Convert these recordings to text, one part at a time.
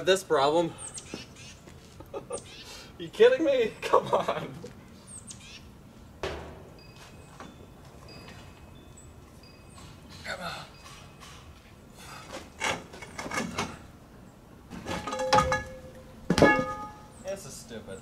this problem. You kidding me? Come on. Come on. This is stupid.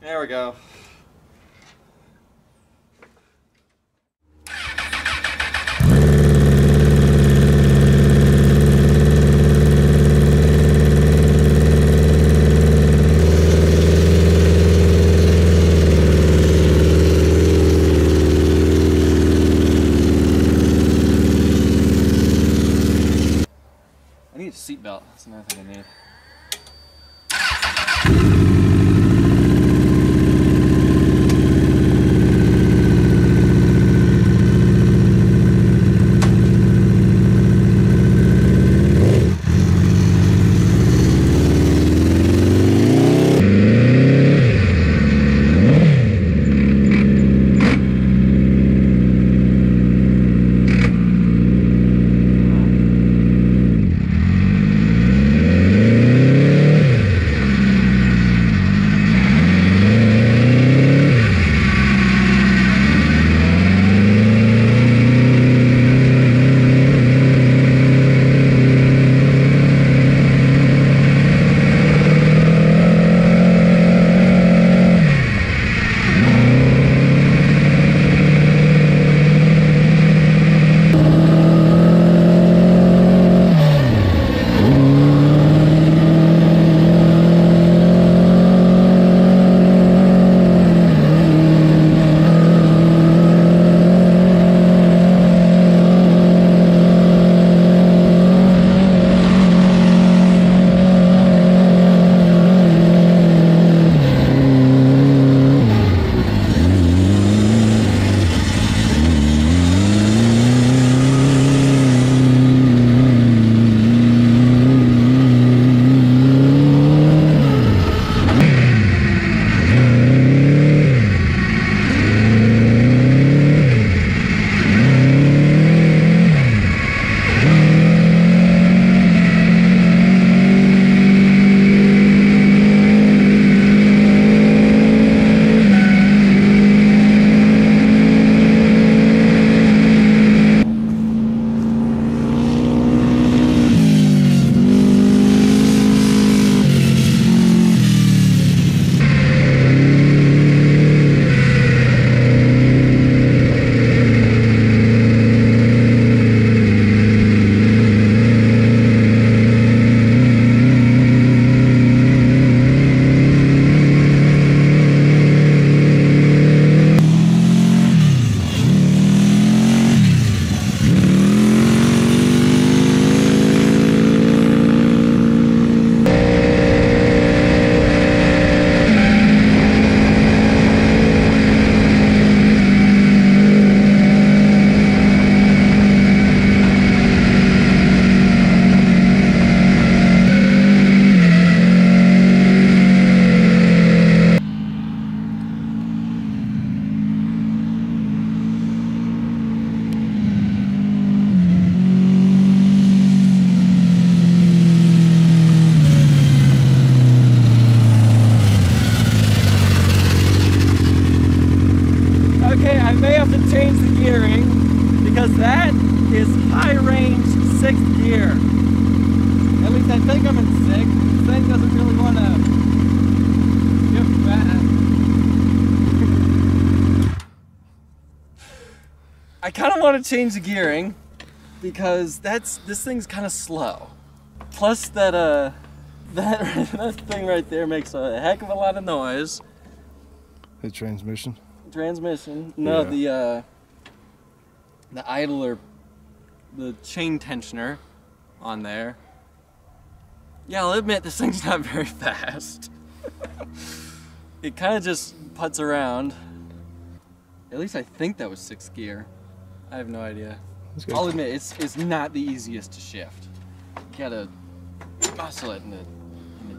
There we go. I need a seatbelt. That's another thing I need. change the gearing because that is high range 6th gear. At least I think I'm in 6th. This thing doesn't really want to get fast. I kind of want to change the gearing because this thing's kind of slow. Plus that that thing right there makes a heck of a lot of noise. The transmission? Transmission. No, yeah. The idler, the chain tensioner on there. Yeah, I'll admit this thing's not very fast. It kind of just putts around. At least I think that was 6th gear. I have no idea. I'll admit, it's not the easiest to shift. You gotta muscle it in the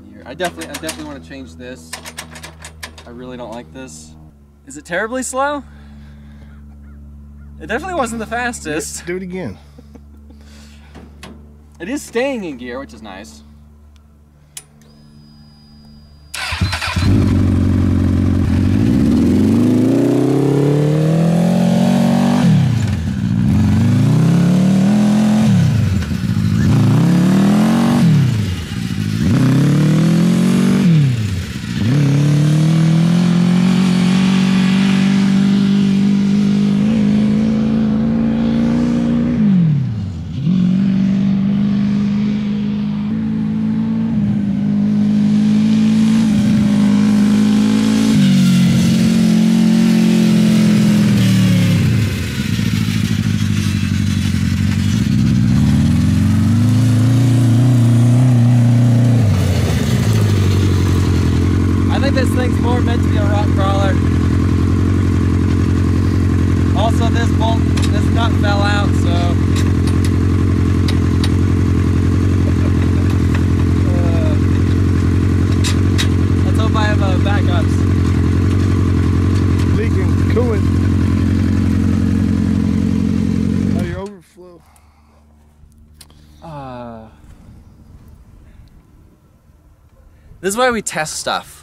gear. I definitely want to change this. I really don't like this. Is it terribly slow? It definitely wasn't the fastest. Do it again. It is staying in gear, which is nice. This thing's more meant to be a rock crawler. Also, this nut fell out, so let's hope I have backups. Leaking coolant. Oh, your overflow. This is why we test stuff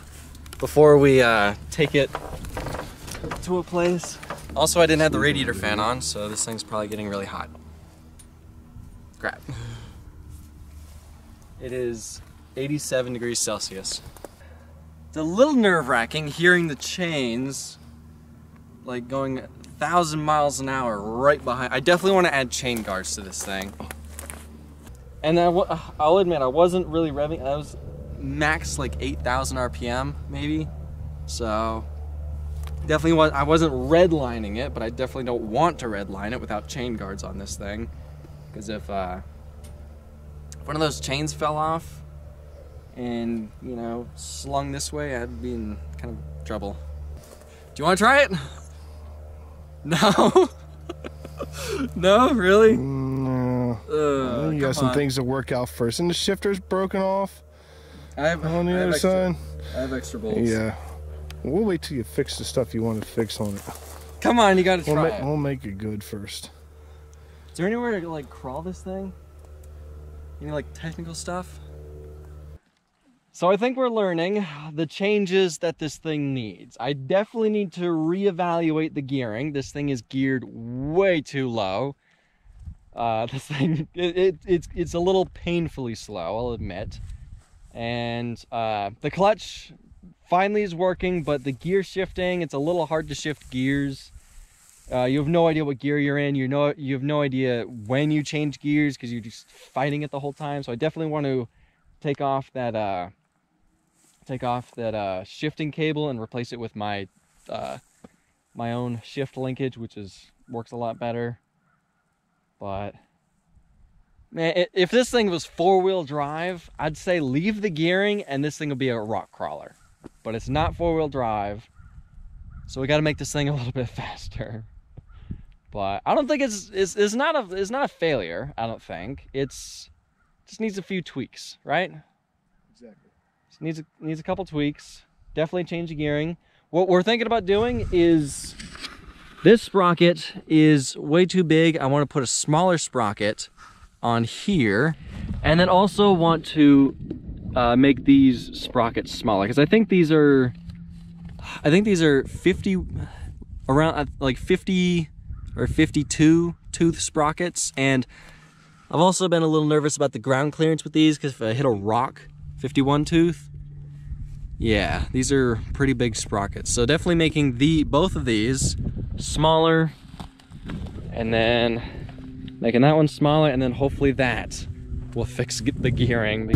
before we take it to a place. Also, I didn't have the radiator fan on, so this thing's probably getting really hot. Crap. It is 87 degrees Celsius. It's a little nerve-wracking hearing the chains like going 1,000 miles an hour right behind. I definitely want to add chain guards to this thing. And I'll admit, I wasn't really revving. I was max like 8,000 RPM maybe, so definitely I wasn't redlining it, but I definitely don't want to redline it without chain guards on this thing, because if one of those chains fell off and, you know, slung this way, I'd be in kind of trouble. Do you want to try it? No? No, really? No. You got some things to work out first, and the shifter's broken off. On the other side. I have extra bolts. Yeah. We'll wait till you fix the stuff you want to fix on it. Come on, you gotta try it. We'll make it good first. Is there anywhere to like crawl this thing? Any like technical stuff? So I think we're learning the changes that this thing needs. I definitely need to reevaluate the gearing. This thing is geared way too low. This thing, it's a little painfully slow, I'll admit. And the clutch finally is working, but the gear shifting, it's a little hard to shift gears. You have no idea what gear you're in. You have no idea when you change gears because you're just fighting it the whole time. So I definitely want to take off that shifting cable and replace it with my my own shift linkage, which works a lot better. But man, if this thing was 4-wheel drive, I'd say leave the gearing and this thing will be a rock crawler. But it's not 4-wheel drive, so we got to make this thing a little bit faster. But I don't think it's not a failure. I don't think just needs a few tweaks, right? Exactly. Just needs a couple tweaks. Definitely change the gearing. What we're thinking about doing is, this sprocket is way too big. I want to put a smaller sprocket on here, and then also want to make these sprockets smaller, because I think these are 50, around like 50 or 52 tooth sprockets. And I've also been a little nervous about the ground clearance with these, because if I hit a rock, 51 tooth, yeah, these are pretty big sprockets. So definitely making both of these smaller, and then making that one smaller, and then hopefully that will fix the gearing.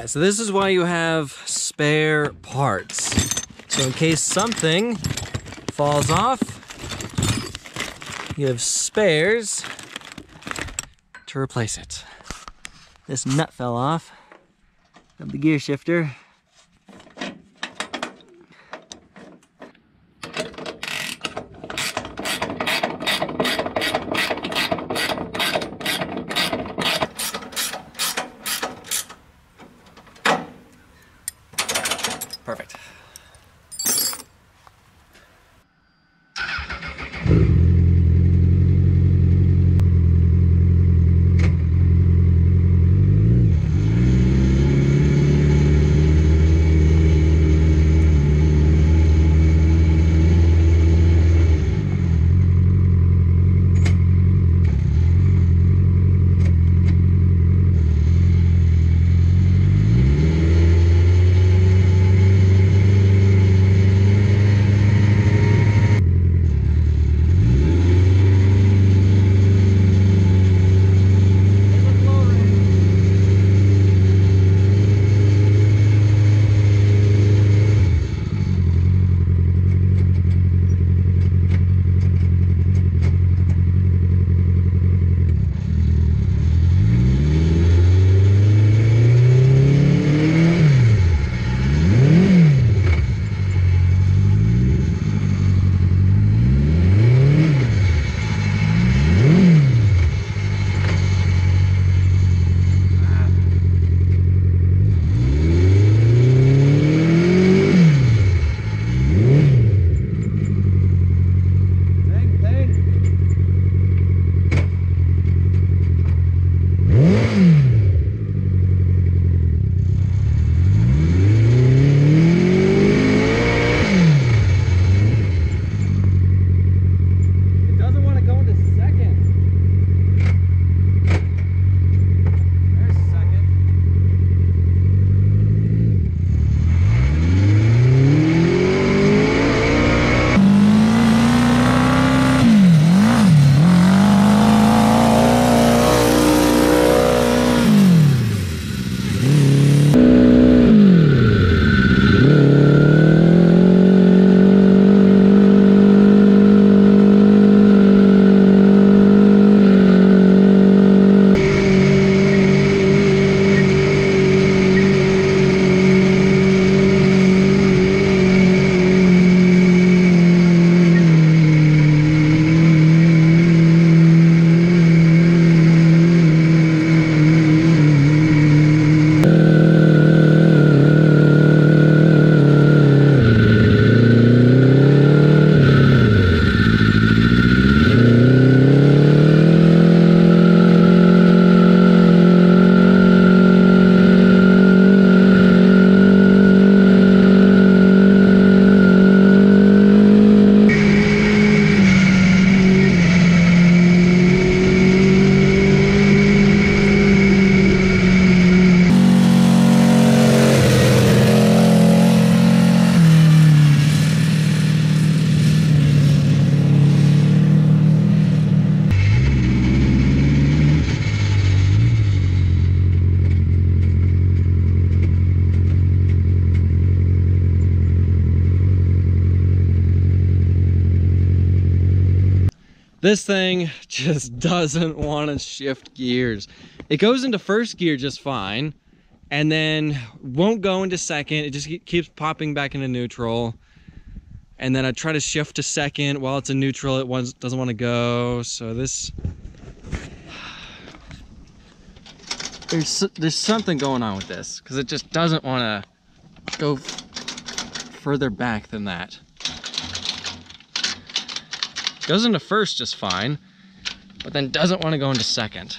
Yeah, so this is why you have spare parts. So in case something falls off, you have spares to replace it. This nut fell off of the gear shifter. Perfect. This thing just doesn't want to shift gears. It goes into first gear just fine, and then won't go into second. It just keeps popping back into neutral. And then I try to shift to second while it's in neutral. It doesn't want to go. So this, there's something going on with this, because it just doesn't want to go further back than that. Goes into first just fine, but then doesn't want to go into second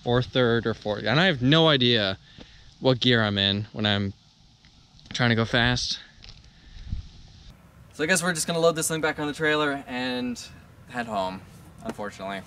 or third or fourth. And I have no idea what gear I'm in when I'm trying to go fast. So I guess we're just gonna load this thing back on the trailer and head home, unfortunately.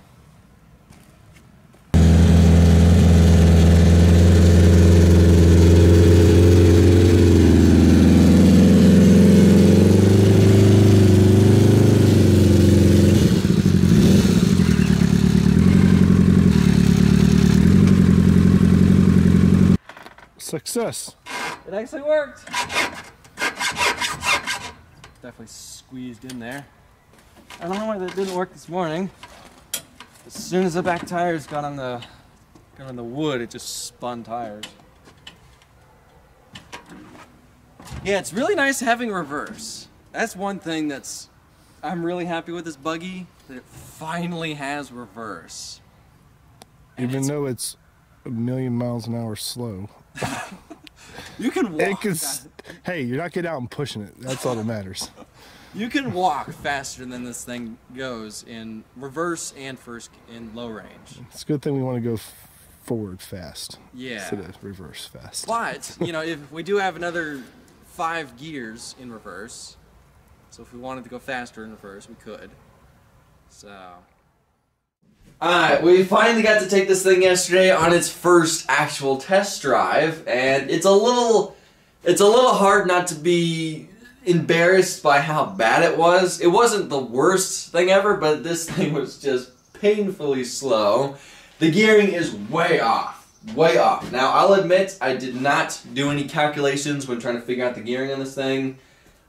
success. It actually worked. Definitely squeezed in there. I don't know why that didn't work this morning. As soon as the back tires got on the wood, it just spun tires. Yeah, it's really nice having reverse. That's one thing I'm really happy with this buggy, that it finally has reverse. Even though it's 1,000,000 miles an hour slow. You can walk. Hey, you're not getting out and pushing it. That's all that matters. You can walk faster than this thing goes in reverse and in low range. It's a good thing we want to go forward fast. Yeah. Instead of reverse fast. But, you know, if we do have another 5 gears in reverse, so if we wanted to go faster in reverse, we could. So. Alright, we finally got to take this thing yesterday on its first actual test drive, and it's a little hard not to be embarrassed by how bad it was. It wasn't the worst thing ever, but this thing was just painfully slow. The gearing is way off. Way off. Now, I'll admit, I did not do any calculations when trying to figure out the gearing on this thing.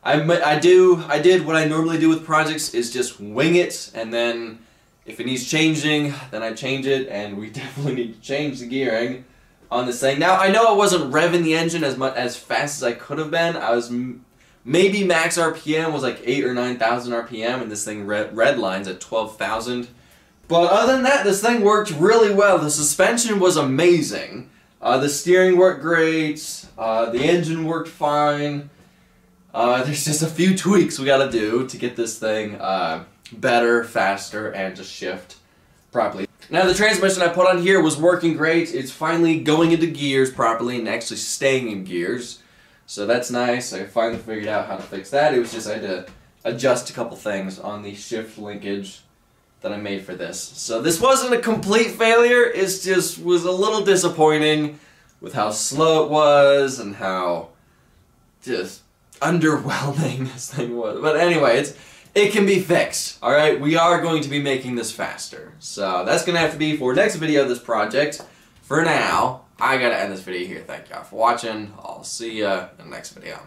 I did what I normally do with projects, is just wing it, and then if it needs changing, then I change it, and we definitely need to change the gearing on this thing. Now, I know I wasn't revving the engine as fast as I could have been. I was maybe max RPM was like 8,000 or 9,000 RPM, and this thing red lines at 12,000. But other than that, this thing worked really well. The suspension was amazing. The steering worked great. The engine worked fine. There's just a few tweaks we gotta do to get this thing better, faster, and to shift properly. Now, the transmission I put on here was working great. It's finally going into gears properly and actually staying in gears. So that's nice. I finally figured out how to fix that. It was just I had to adjust a couple things on the shift linkage that I made for this. So this wasn't a complete failure. It just was a little disappointing with how slow it was and how just underwhelming this thing was. But anyway, it can be fixed. Alright, we are going to be making this faster. So that's going to have to be for next video of this project. For now, I gotta end this video here. Thank y'all for watching. I'll see ya in the next video.